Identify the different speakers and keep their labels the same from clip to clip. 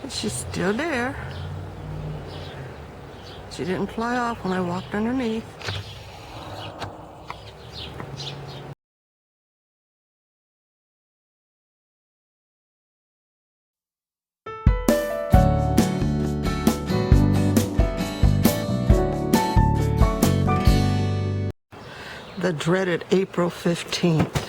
Speaker 1: She's still there. She didn't fly off when I walked underneath. The dreaded April 15th.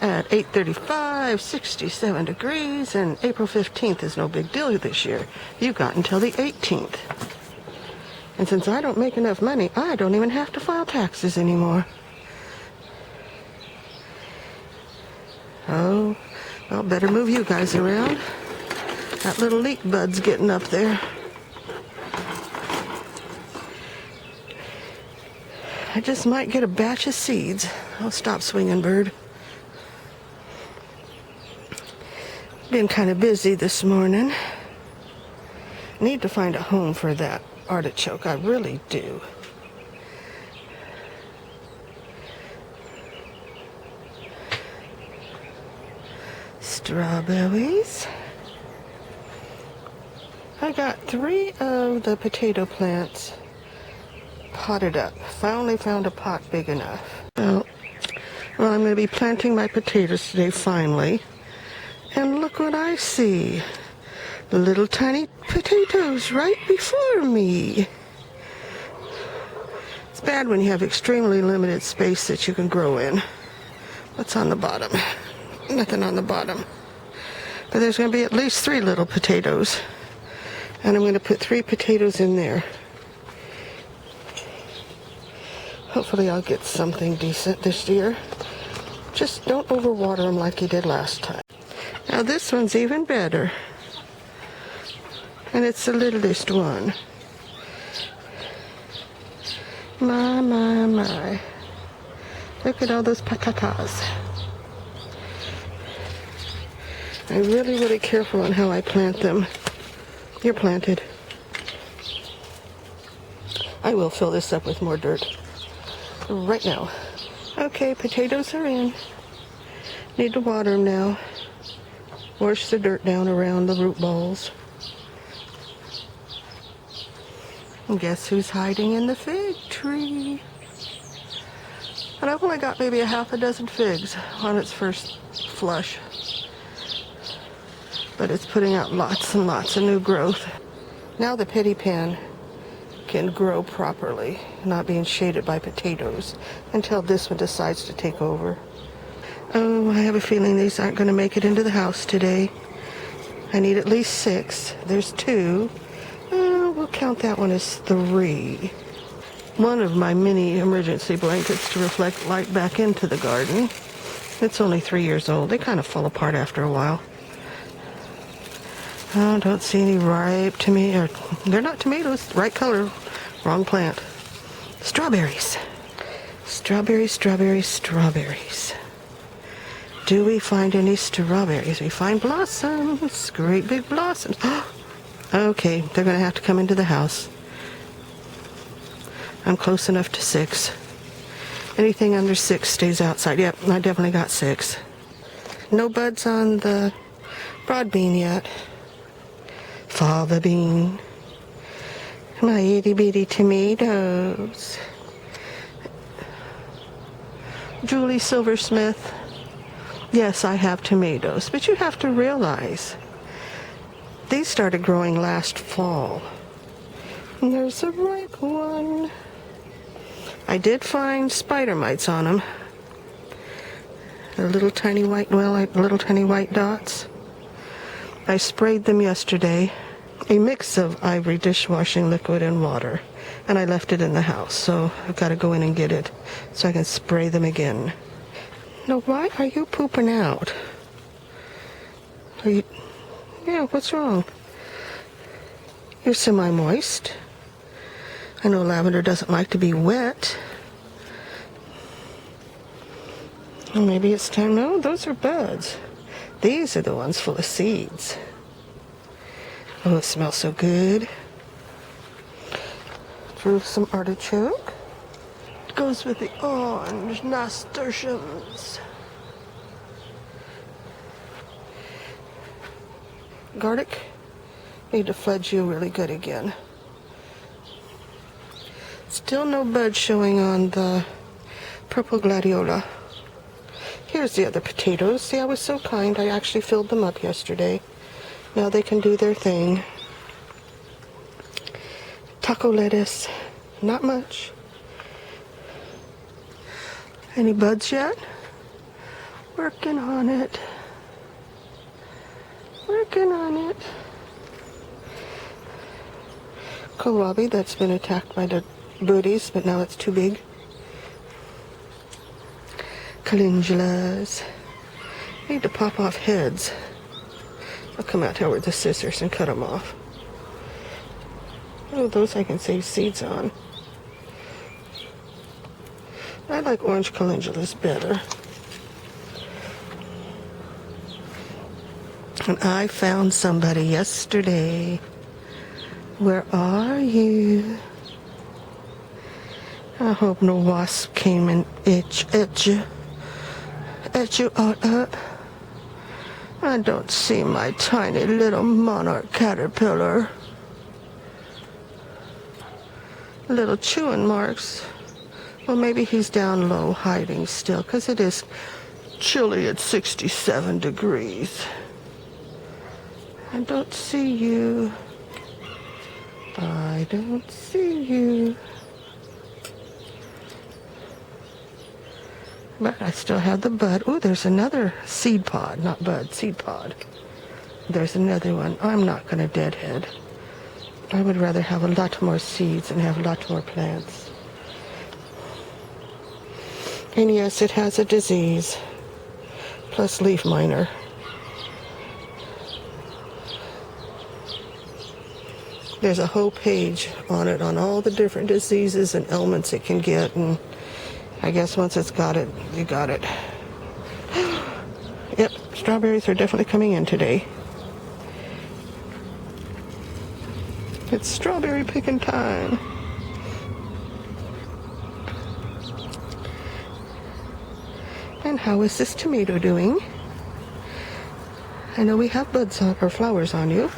Speaker 1: At 8:35, 67 degrees, and April 15th is no big deal this year. You've got until the 18th. And since I don't make enough money, I don't even have to file taxes anymore. Oh, well, better move you guys around. That little leek bud's getting up there. I just might get a batch of seeds. I'll stop swinging bird. Been kind of busy this morning. Need to find a home for that artichoke. I really do. Strawberries. I got 3 of the potato plants potted up. Finally found a pot big enough. Well, I'm going to be planting my potatoes today finally. And look what I see. Little tiny potatoes right before me. It's bad when you have extremely limited space that you can grow in. What's on the bottom? Nothing on the bottom. But there's going to be at least 3 little potatoes. And I'm going to put 3 potatoes in there. Hopefully I'll get something decent this year. Just don't overwater them like you did last time. Now this one's even better. And it's the littlest one. My, my, my. Look at all those patatas. I'm really, really careful on how I plant them. You're planted. I will fill this up with more dirt right now. Okay, potatoes are in. Need to water them now. Wash the dirt down around the root balls. And guess who's hiding in the fig tree? And I've only got maybe a half a dozen figs on its first flush. But it's putting out lots and lots of new growth. Now the pitty pan can grow properly, not being shaded by potatoes, until this one decides to take over. Oh, I have a feeling these aren't going to make it into the house today. I need at least 6. There's 2. We'll count that one as 3. One of my mini emergency blankets to reflect light back into the garden. It's only 3 years old. They kind of fall apart after a while. Oh, don't see any ripe tomatoes. They're not tomatoes. Right color. Wrong plant. Strawberries. Strawberries, strawberries, strawberries. Do we find any strawberries? We find blossoms. Great big blossoms. Okay, they're going to have to come into the house. I'm close enough to 6. Anything under 6 stays outside. Yep, I definitely got 6. No buds on the broad bean yet. Fava bean. My itty bitty tomatoes. Julie Silversmith. Yes, I have tomatoes, but you have to realize these started growing last fall. And there's a ripe one. I did find spider mites on them. Little tiny white dots. I sprayed them yesterday. A mix of ivory dishwashing liquid and water. And I left it in the house, so I've got to go in and get it so I can spray them again. Now, why are you pooping out? Are you... Yeah, what's wrong? You're semi-moist. I know lavender doesn't like to be wet. Well, maybe it's time... No, those are buds. These are the ones full of seeds. Oh, it smells so good. Drew some artichoke. It goes with the orange nasturtiums. Garlic, Need to fudge you really good again. Still no bud showing on the purple gladiola. Here's the other potatoes. See, I was so kind. I actually filled them up yesterday. Now they can do their thing. Taco lettuce. Not much. Any buds yet? Working on it. Working on it. Kohlrabi that's been attacked by the birdies, but now it's too big. Caligulas. Need to pop off heads. I'll come out here with the scissors and cut them off. Oh, those I can save seeds on. I like orange caligulas better. And I found somebody yesterday. Where are you? I hope no wasp came and ate you all up. I don't see my tiny little monarch caterpillar. Little chewing marks. Well, maybe he's down low hiding still, because it is chilly at 67 degrees. I don't see you. I don't see you. But I still have the bud. Oh, there's another seed pod, not bud, seed pod. There's another one. I'm not going to deadhead. I would rather have a lot more seeds and have a lot more plants. And yes, it has a disease, plus leaf miner. There's a whole page on it, on all the different diseases and ailments it can get, and I guess once it's got it, you got it. Yep, strawberries are definitely coming in today. It's strawberry picking time. And how is this tomato doing? I know we have buds on, or flowers on you.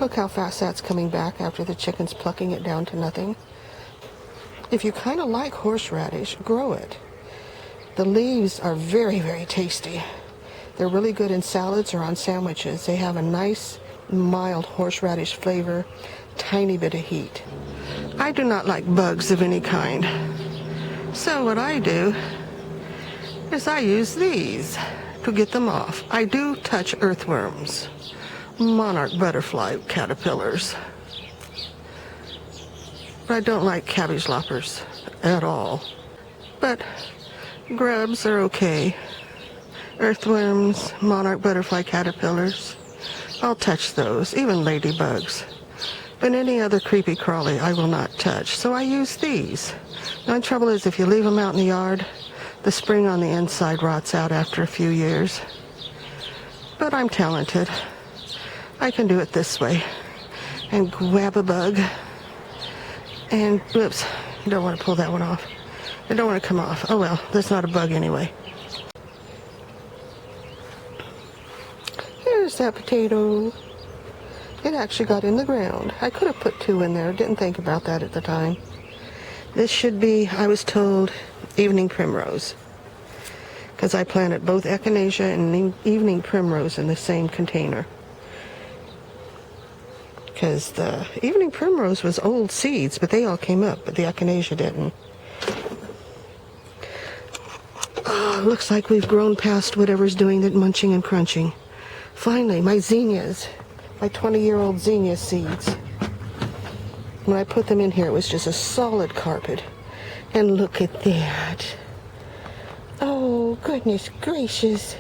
Speaker 1: Look how fast that's coming back after the chicken's plucking it down to nothing. If you kind of like horseradish, grow it. The leaves are very, very tasty. They're really good in salads or on sandwiches. They have a nice, mild horseradish flavor, tiny bit of heat. I do not like bugs of any kind. So what I do is I use these to get them off. I do touch earthworms, monarch butterfly caterpillars. But I don't like cabbage loppers at all. But grubs are okay. Earthworms, monarch butterfly caterpillars, I'll touch those, even ladybugs. But any other creepy crawly I will not touch, so I use these. The only trouble is if you leave them out in the yard, the spring on the inside rots out after a few years. But I'm talented. I can do it this way. And grab a bug. And, oops, you don't want to pull that one off. I don't want to come off. Oh well, that's not a bug anyway. Here's that potato. It actually got in the ground. I could have put two in there. Didn't think about that at the time. This should be, I was told, evening primrose. Because I planted both echinacea and evening primrose in the same container. Because the evening primrose was old seeds, but they all came up, but the echinacea didn't. Oh, looks like we've grown past whatever's doing the munching and crunching. Finally, my zinnias, my 20-year-old zinnia seeds. When I put them in here, it was just a solid carpet. And look at that. Oh, goodness gracious.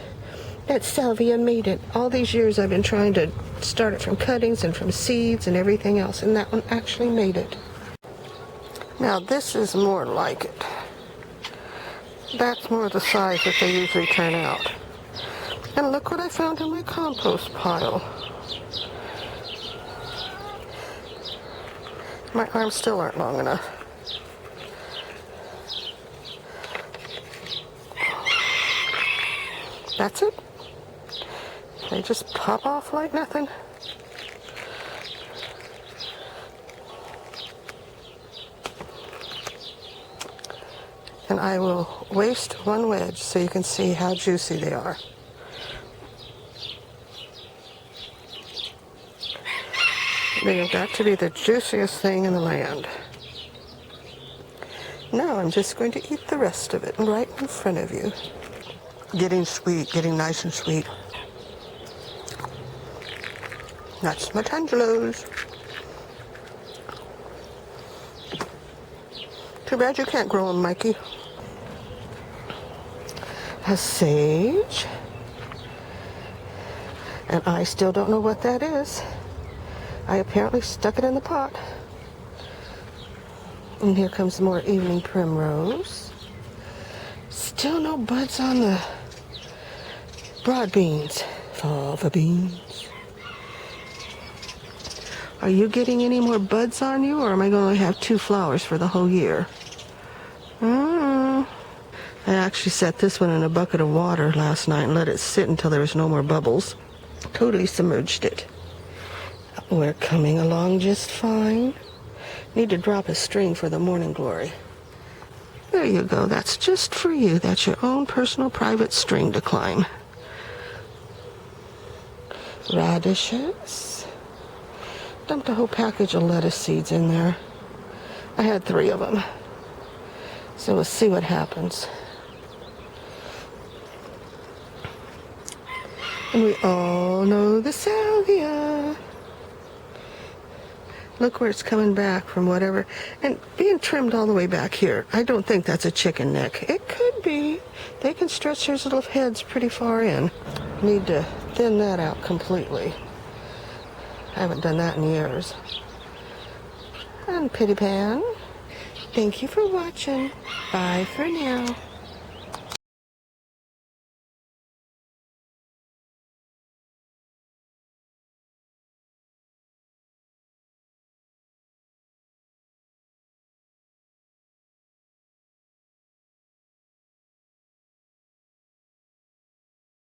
Speaker 1: That salvia made it. All these years I've been trying to start it from cuttings and from seeds and everything else, and that one actually made it. Now this is more like it. That's more the size that they usually turn out. And look what I found in my compost pile. My arms still aren't long enough. That's it. They just pop off like nothing. And I will waste one wedge so you can see how juicy they are. They have got to be the juiciest thing in the land. Now I'm just going to eat the rest of it right in front of you. Getting sweet, getting nice and sweet. That's my tangelos. Too bad you can't grow them, Mikey. A sage. And I still don't know what that is. I apparently stuck it in the pot. And here comes more evening primrose. Still no buds on the broad beans. Fava beans. Are you getting any more buds on you, or am I going to have 2 flowers for the whole year? I actually set this one in a bucket of water last night and let it sit until there was no more bubbles. Totally submerged it. We're coming along just fine. Need to drop a string for the morning glory. There you go. That's just for you. That's your own personal private string to climb. Radishes. Dumped a whole package of lettuce seeds in there. I had 3 of them. So we'll see what happens. And we all know the salvia. Look where it's coming back from whatever. And being trimmed all the way back here. I don't think that's a chicken neck. It could be. They can stretch their little heads pretty far in. Need to thin that out completely. I haven't done that in years. And Pitty Pan, thank you for watching. Bye for now.